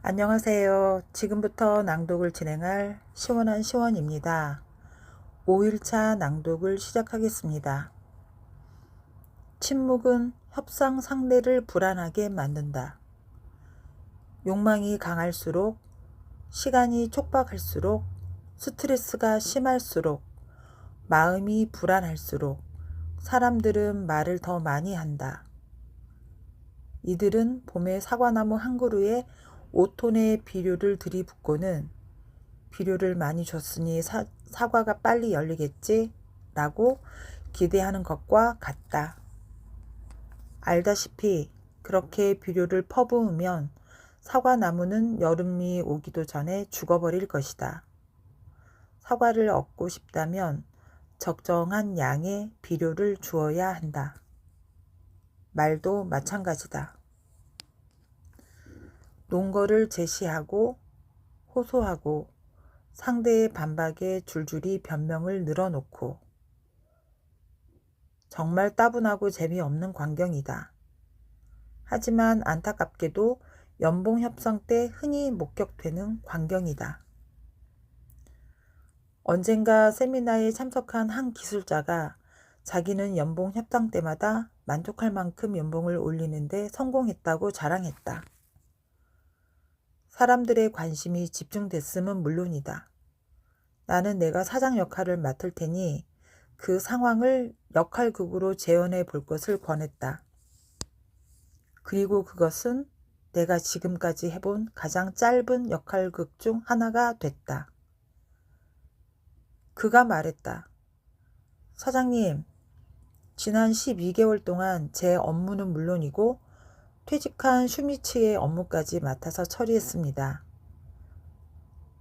안녕하세요. 지금부터 낭독을 진행할 시원한 시원입니다. 5일차 낭독을 시작하겠습니다. 침묵은 협상 상대를 불안하게 만든다. 욕망이 강할수록, 시간이 촉박할수록, 스트레스가 심할수록, 마음이 불안할수록 사람들은 말을 더 많이 한다. 이들은 봄에 사과나무 한 그루에 5톤의 비료를 들이붓고는 비료를 많이 줬으니 사과가 빨리 열리겠지? 라고 기대하는 것과 같다. 알다시피 그렇게 비료를 퍼부으면 사과나무는 여름이 오기도 전에 죽어버릴 것이다. 사과를 얻고 싶다면 적정한 양의 비료를 주어야 한다. 말도 마찬가지다. 논거를 제시하고 호소하고 상대의 반박에 줄줄이 변명을 늘어놓고 정말 따분하고 재미없는 광경이다. 하지만 안타깝게도 연봉 협상 때 흔히 목격되는 광경이다. 언젠가 세미나에 참석한 한 기술자가 자기는 연봉 협상 때마다 만족할 만큼 연봉을 올리는데 성공했다고 자랑했다. 사람들의 관심이 집중됐음은 물론이다. 나는 내가 사장 역할을 맡을 테니 그 상황을 역할극으로 재현해 볼 것을 권했다. 그리고 그것은 내가 지금까지 해본 가장 짧은 역할극 중 하나가 됐다. 그가 말했다. 사장님, 지난 12개월 동안 제 업무는 물론이고 퇴직한 슈미츠의 업무까지 맡아서 처리했습니다.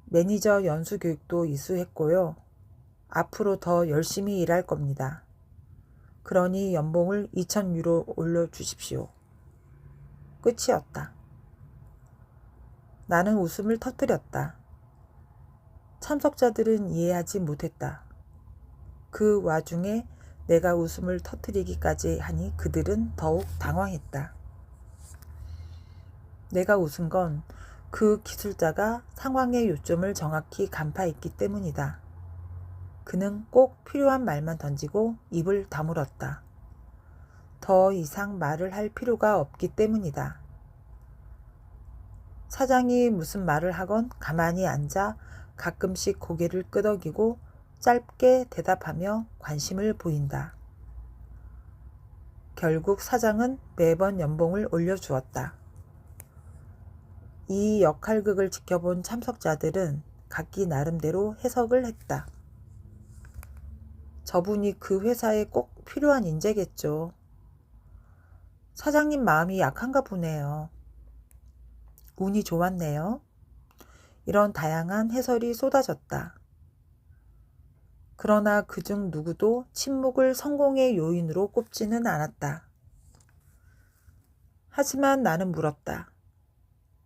매니저 연수 교육도 이수했고요. 앞으로 더 열심히 일할 겁니다. 그러니 연봉을 2,000유로 올려주십시오. 끝이었다. 나는 웃음을 터뜨렸다. 참석자들은 이해하지 못했다. 그 와중에 내가 웃음을 터뜨리기까지 하니 그들은 더욱 당황했다. 내가 웃은 건 그 기술자가 상황의 요점을 정확히 간파했기 때문이다. 그는 꼭 필요한 말만 던지고 입을 다물었다. 더 이상 말을 할 필요가 없기 때문이다. 사장이 무슨 말을 하건 가만히 앉아 가끔씩 고개를 끄덕이고 짧게 대답하며 관심을 보인다. 결국 사장은 매번 연봉을 올려주었다. 이 역할극을 지켜본 참석자들은 각기 나름대로 해석을 했다. 저분이 그 회사에 꼭 필요한 인재겠죠. 사장님 마음이 약한가 보네요. 운이 좋았네요. 이런 다양한 해설이 쏟아졌다. 그러나 그중 누구도 침묵을 성공의 요인으로 꼽지는 않았다. 하지만 나는 물었다.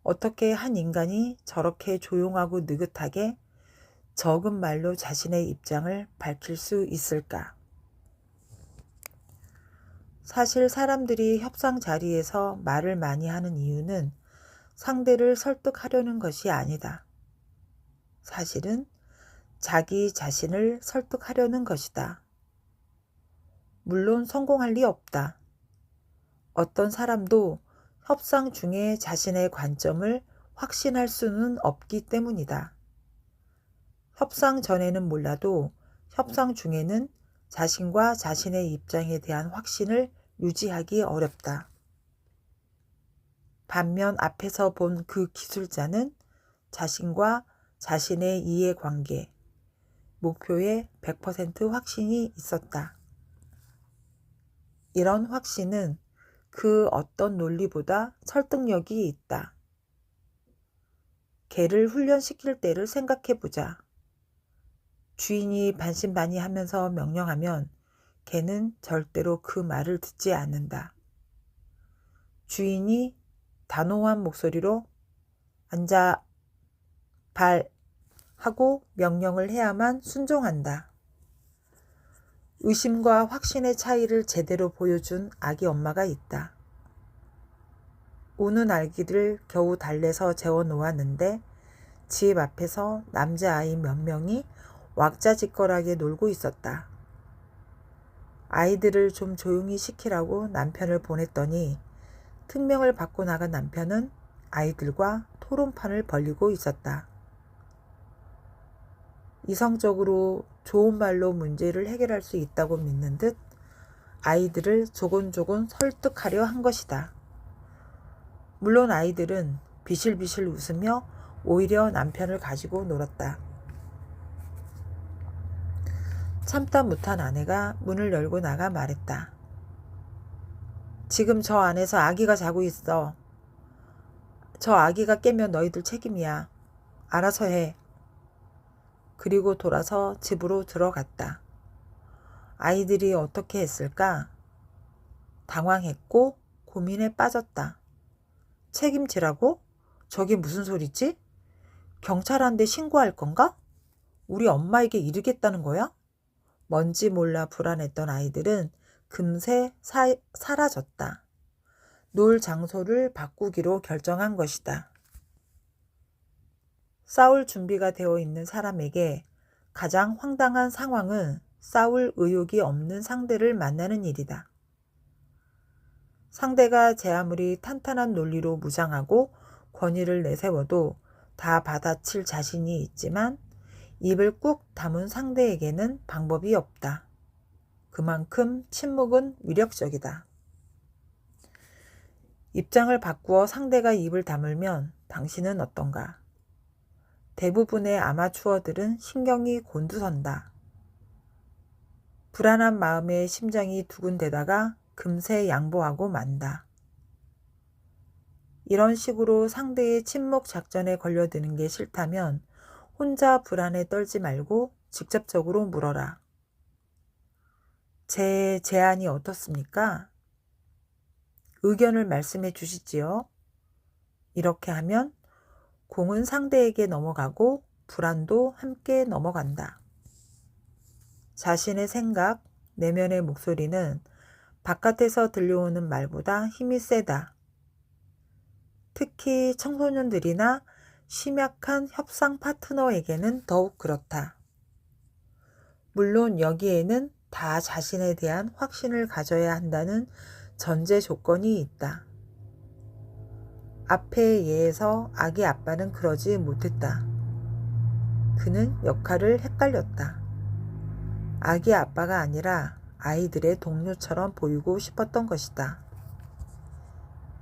어떻게 한 인간이 저렇게 조용하고 느긋하게 적은 말로 자신의 입장을 밝힐 수 있을까? 사실 사람들이 협상 자리에서 말을 많이 하는 이유는 상대를 설득하려는 것이 아니다. 사실은 자기 자신을 설득하려는 것이다. 물론 성공할 리 없다. 어떤 사람도 협상 중에 자신의 관점을 확신할 수는 없기 때문이다. 협상 전에는 몰라도 협상 중에는 자신과 자신의 입장에 대한 확신을 유지하기 어렵다. 반면 앞에서 본 그 기술자는 자신과 자신의 이해관계, 목표에 100% 확신이 있었다. 이런 확신은 그 어떤 논리보다 설득력이 있다. 개를 훈련시킬 때를 생각해보자. 주인이 반신반의하면서 명령하면 개는 절대로 그 말을 듣지 않는다. 주인이 단호한 목소리로 앉아, 발 하고 명령을 해야만 순종한다. 의심과 확신의 차이를 제대로 보여준 아기 엄마가 있다. 우는 아기를 겨우 달래서 재워 놓았는데 집 앞에서 남자아이 몇 명이 왁자지껄하게 놀고 있었다. 아이들을 좀 조용히 시키라고 남편을 보냈더니 특명을 받고 나간 남편은 아이들과 토론판을 벌이고 있었다. 이성적으로 좋은 말로 문제를 해결할 수 있다고 믿는 듯 아이들을 조곤조곤 설득하려 한 것이다. 물론 아이들은 비실비실 웃으며 오히려 남편을 가지고 놀았다. 참다 못한 아내가 문을 열고 나가 말했다. 지금 저 안에서 아기가 자고 있어. 저 아기가 깨면 너희들 책임이야. 알아서 해. 그리고 돌아서 집으로 들어갔다. 아이들이 어떻게 했을까? 당황했고 고민에 빠졌다. 책임지라고? 저게 무슨 소리지? 경찰한테 신고할 건가? 우리 엄마에게 이르겠다는 거야? 뭔지 몰라 불안했던 아이들은 금세 사라졌다. 놀 장소를 바꾸기로 결정한 것이다. 싸울 준비가 되어 있는 사람에게 가장 황당한 상황은 싸울 의욕이 없는 상대를 만나는 일이다. 상대가 제 아무리 탄탄한 논리로 무장하고 권위를 내세워도 다 받아칠 자신이 있지만 입을 꾹 다문 상대에게는 방법이 없다. 그만큼 침묵은 위력적이다. 입장을 바꾸어 상대가 입을 다물면 당신은 어떤가? 대부분의 아마추어들은 신경이 곤두선다. 불안한 마음에 심장이 두근대다가 금세 양보하고 만다. 이런 식으로 상대의 침묵 작전에 걸려드는 게 싫다면 혼자 불안에 떨지 말고 직접적으로 물어라. 제 제안이 어떻습니까? 의견을 말씀해 주시지요. 이렇게 하면 공은 상대에게 넘어가고 불안도 함께 넘어간다. 자신의 생각, 내면의 목소리는 바깥에서 들려오는 말보다 힘이 세다. 특히 청소년들이나 심약한 협상 파트너에게는 더욱 그렇다. 물론 여기에는 다 자신에 대한 확신을 가져야 한다는 전제 조건이 있다. 앞의 예에서 아기 아빠는 그러지 못했다. 그는 역할을 헷갈렸다. 아기 아빠가 아니라 아이들의 동료처럼 보이고 싶었던 것이다.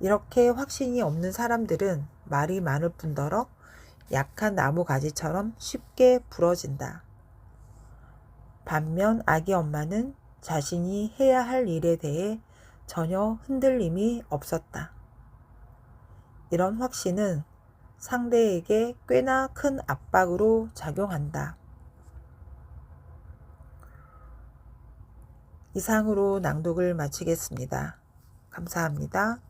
이렇게 확신이 없는 사람들은 말이 많을 뿐더러 약한 나무 가지처럼 쉽게 부러진다. 반면 아기 엄마는 자신이 해야 할 일에 대해 전혀 흔들림이 없었다. 이런 확신은 상대에게 꽤나 큰 압박으로 작용한다. 이상으로 낭독을 마치겠습니다. 감사합니다.